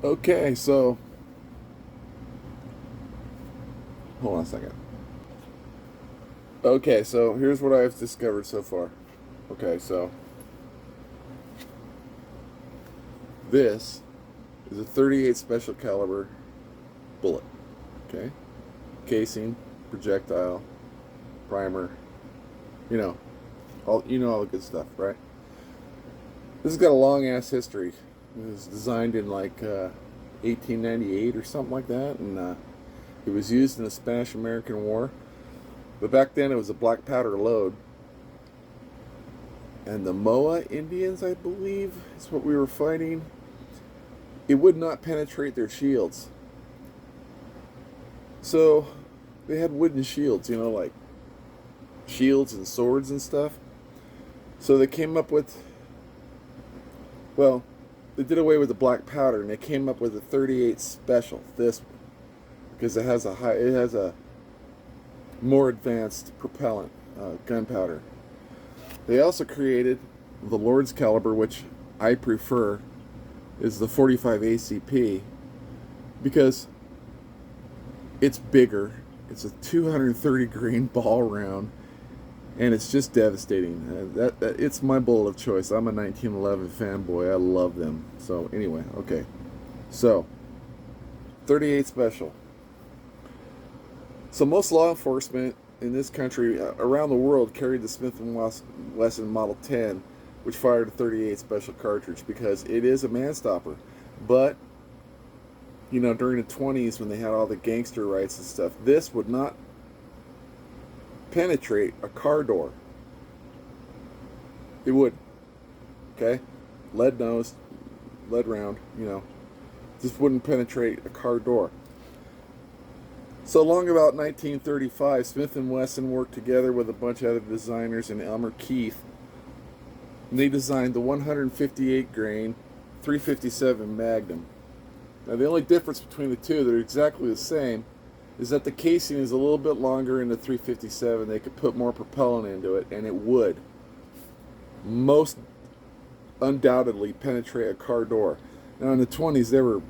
Okay, so hold on a second. Okay, so here's what I've discovered so far. Okay, so this is a 38 special caliber bullet. Okay, casing, projectile, primer, you know, all the good stuff, right? This has got a long ass history. It was designed in like 1898 or something like that, and it was used in the Spanish-American War. But back then, it was a black powder load, and the Moa Indians, I believe, is what we were fighting. It would not penetrate their shields. So they had wooden shields, like shields and swords and stuff. So they came up with, well, they did away with the black powder and they came up with a 38 special, this one, because it has a more advanced propellant, gunpowder. They also created the Lord's caliber, which I prefer, is the 45 ACP, because it's bigger. It's a 230 grain ball round, and it's just devastating. It's my bullet of choice. I'm a 1911 fanboy. I love them. So anyway, okay. So 38 special. So most law enforcement in this country, around the world, carried the Smith and Wesson Model 10, which fired a 38 special cartridge because it is a man stopper. But during the 20s when they had all the gangster rights and stuff, this would not penetrate a car door. It would. Okay? Lead nose, lead round, just wouldn't penetrate a car door. So along about 1935, Smith & Wesson worked together with a bunch of other designers and Elmer Keith. And they designed the 158 grain 357 Magnum. Now the only difference between the two, they're exactly the same, is that the casing is a little bit longer in the 357. They could put more propellant into it, and it would most undoubtedly penetrate a car door. Now in the 20s, they were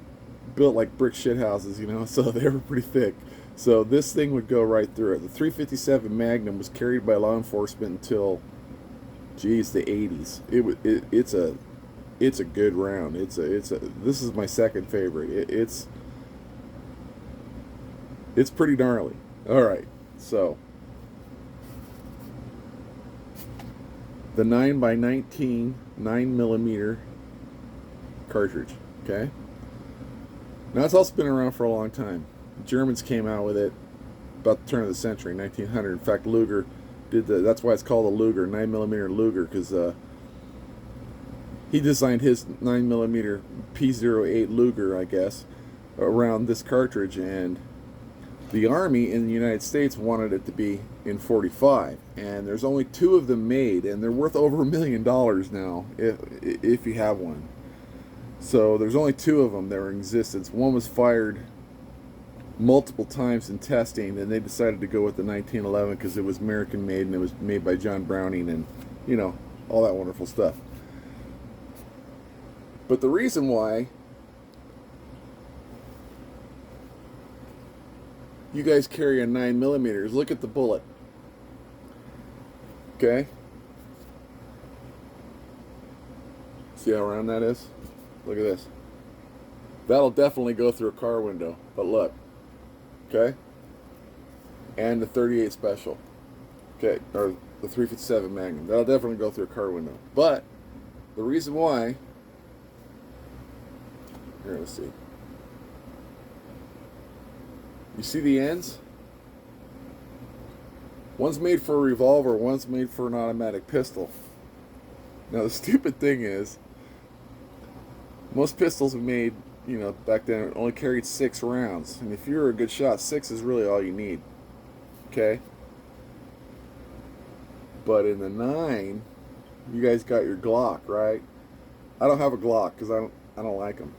built like brick shit houses, so they were pretty thick. So this thing would go right through it. The 357 Magnum was carried by law enforcement until, the 80s. It's a good round. This is my second favorite. It's pretty gnarly. All right, so the 9x19 9mm cartridge. Okay. Now it's also been around for a long time. The Germans came out with it about the turn of the century, 1900. In fact, Luger did that's why it's called a Luger, 9mm Luger, because he designed his 9mm P08 Luger, I guess, around this cartridge, and the Army in the United States wanted it to be in 45, and there's only two of them made, and they're worth over $1 million now if you have one. So there's only two of them that are in existence. One was fired multiple times in testing, and they decided to go with the 1911 because it was American made and it was made by John Browning and all that wonderful stuff. But the reason why you guys carry a 9mm, look at the bullet. Okay? See how round that is? Look at this. That'll definitely go through a car window. But look. Okay? And the 38 special. Okay? Or the 357 Magnum. That'll definitely go through a car window. But the reason why... Here, let's see. You see the ends? One's made for a revolver, one's made for an automatic pistol. Now the stupid thing is, most pistols were made, back then only carried 6 rounds. And if you're a good shot, 6 is really all you need. Okay? But in the 9, you guys got your Glock, right? I don't have a Glock because I don't like them.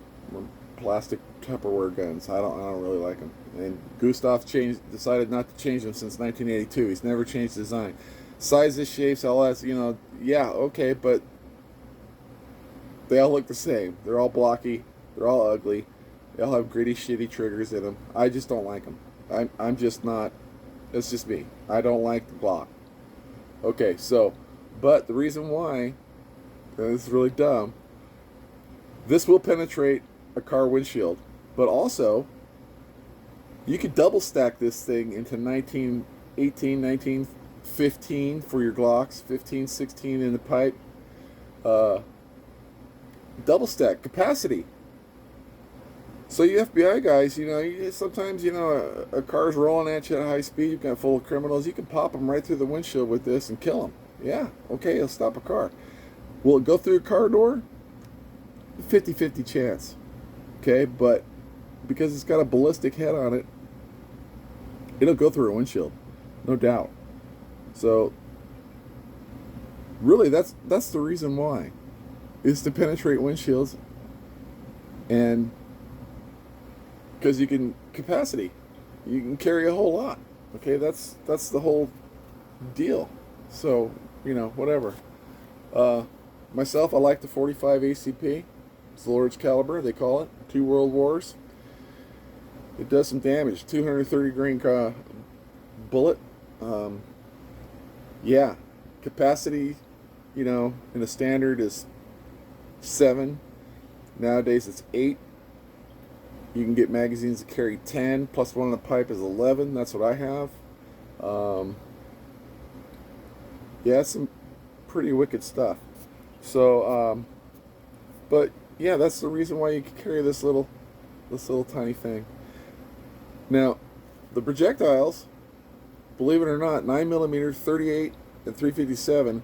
Plastic Tupperware guns. I don't really like them. And Gustav decided not to change them since 1982. He's never changed design. Sizes, shapes, all that, yeah, okay, but they all look the same. They're all blocky. They're all ugly. They all have gritty, shitty triggers in them. I just don't like them. I'm just not. It's just me. I don't like the Glock. Okay, so, but the reason why, and this is really dumb, this will penetrate a car windshield, but also you could double stack this thing into 1918, 1915 for your Glocks, 15, 16 in the pipe. Double stack capacity. So you FBI guys, sometimes, a car's rolling at you at high speed, you've got full of criminals, you can pop them right through the windshield with this and kill them. Yeah, okay, it'll stop a car. Will it go through a car door? 50-50 chance. Okay, but because it's got a ballistic head on it, it'll go through a windshield, no doubt. So really, that's the reason why, is to penetrate windshields, and because you can carry a whole lot. Okay, that's the whole deal. So whatever. Myself, I like the 45 ACP. It's the large caliber, they call it. 2 World Wars. It does some damage. 230 grain bullet. Yeah, capacity, in a standard is 7. Nowadays it's 8. You can get magazines that carry 10, plus one in the pipe is 11. That's what I have. Yeah, it's some pretty wicked stuff. So, but yeah, that's the reason why you can carry this little tiny thing. Now, the projectiles, believe it or not, 9mm, 38, and 357,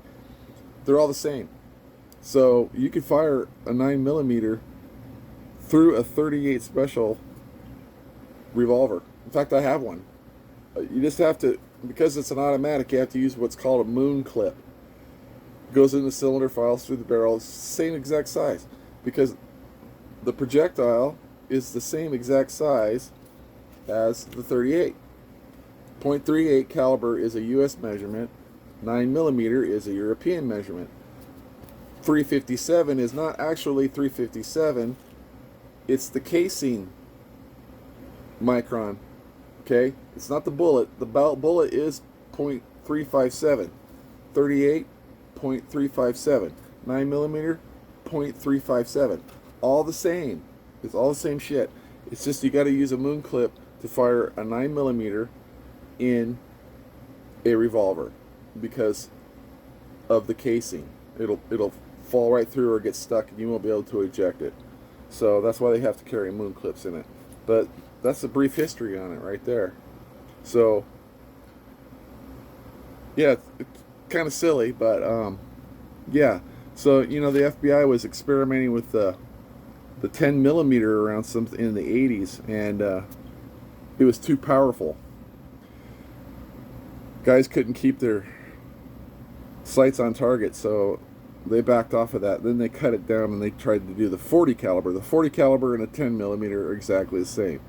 they're all the same. So you could fire a 9mm through a 38 special revolver. In fact, I have one. You just have to, because it's an automatic, you have to use what's called a moon clip. It goes in the cylinder, files through the barrel. It's the same exact size, because the projectile is the same exact size as the 38. .38 caliber is a U.S. measurement. 9mm is a European measurement. 357 is not actually 357. It's the casing micron. Okay? It's not the bullet. The bullet is .357. 38, .357. 9mm, .357. All the same. It's all the same shit. It's just you got to use a moon clip to fire a 9mm in a revolver because of the casing. It'll fall right through or get stuck, and you won't be able to eject it. So that's why they have to carry moon clips in it. But that's a brief history on it right there. So yeah, it's kind of silly, but yeah. So the FBI was experimenting with the 10mm around in the 80s, and it was too powerful. Guys couldn't keep their sights on target, so they backed off of that. Then they cut it down and they tried to do the 40 caliber. The 40 caliber and a 10mm are exactly the same.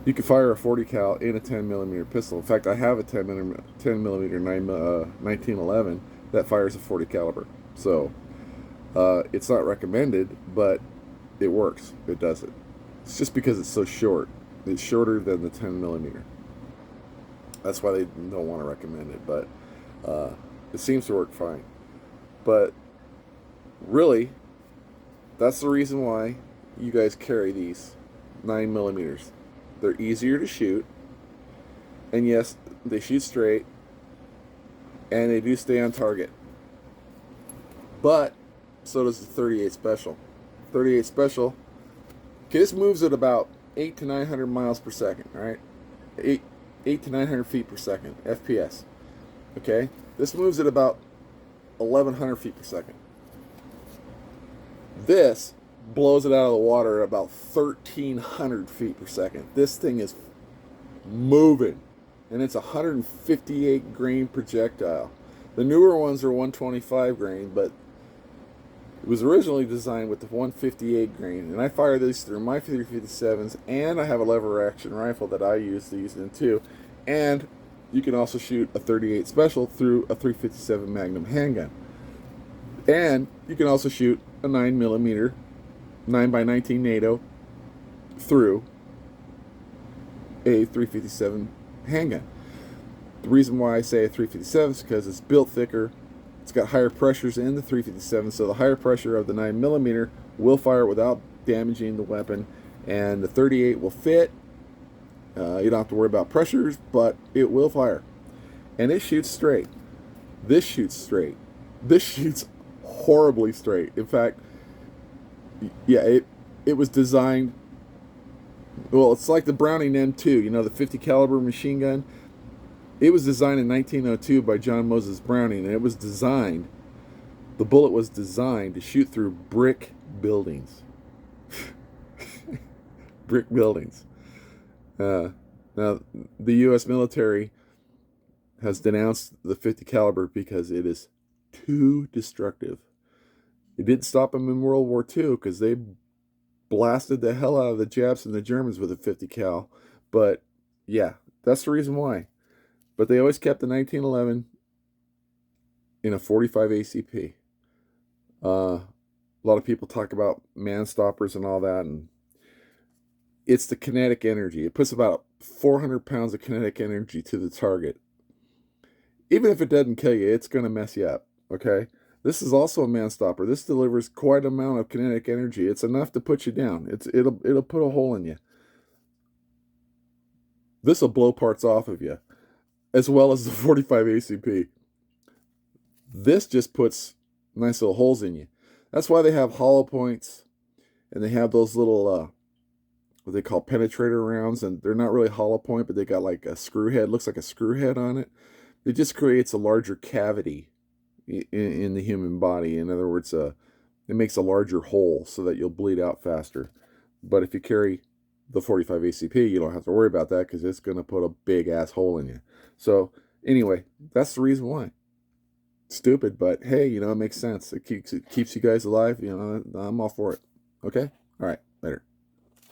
You can fire a 40 cal in a 10mm pistol. In fact, I have a 10mm 1911 that fires a 40 caliber. So it's not recommended, but it works. It does it. It's just because it's so short. It's shorter than the 10mm. That's why they don't want to recommend it, but it seems to work fine. But really, that's the reason why you guys carry these 9mm. They're easier to shoot, and yes, they shoot straight, and they do stay on target. But so does the 38 Special. 38 Special, okay, this moves at about 800 to 900 miles per second, right? 8 to 900 feet per second, FPS. Okay, this moves at about 1,100 feet per second. This blows it out of the water at about 1,300 feet per second. This thing is moving, and it's a 158 grain projectile. The newer ones are 125 grain, but it was originally designed with the 158 grain, and I fire these through my 357s, and I have a lever action rifle that I use these in too. And you can also shoot a 38 Special through a 357 Magnum handgun. And you can also shoot a 9mm 9x19 NATO through a 357 handgun. The reason why I say a 357 is because it's built thicker. It's got higher pressures in the 357, so the higher pressure of the 9mm will fire without damaging the weapon, and the 38 will fit. You don't have to worry about pressures, but it will fire. And it shoots straight. This shoots straight. This shoots horribly straight. In fact, yeah, it was designed. Well, it's like the Browning M2, you know, the 50 caliber machine gun. It was designed in 1902 by John Moses Browning, and it was designed. The bullet was designed to shoot through brick buildings. Brick buildings. Now, the U.S. military has denounced the 50 caliber because it is too destructive. It didn't stop them in World War II because they blasted the hell out of the Japs and the Germans with a 50 cal. But yeah, that's the reason why. But they always kept the 1911 in a 45 ACP. A lot of people talk about man stoppers and all that, and it's the kinetic energy. It puts about 400 pounds of kinetic energy to the target. Even if it doesn't kill you, it's going to mess you up, okay? This is also a man stopper. This delivers quite an amount of kinetic energy. It's enough to put you down. It'll put a hole in you. This will blow parts off of you, as well as the 45 ACP. This just puts nice little holes in you. That's why they have hollow points, and they have those little what they call penetrator rounds, and they're not really hollow point, but they got like a screw head. Looks like a screw head on it. It just creates a larger cavity in the human body. In other words, it makes a larger hole so that you'll bleed out faster. But if you carry the 45 ACP, you don't have to worry about that because it's going to put a big ass hole in you. So anyway, that's the reason why. Stupid, but hey, you know, it makes sense. It keeps you guys alive. You know, I'm all for it. Okay? All right. Later.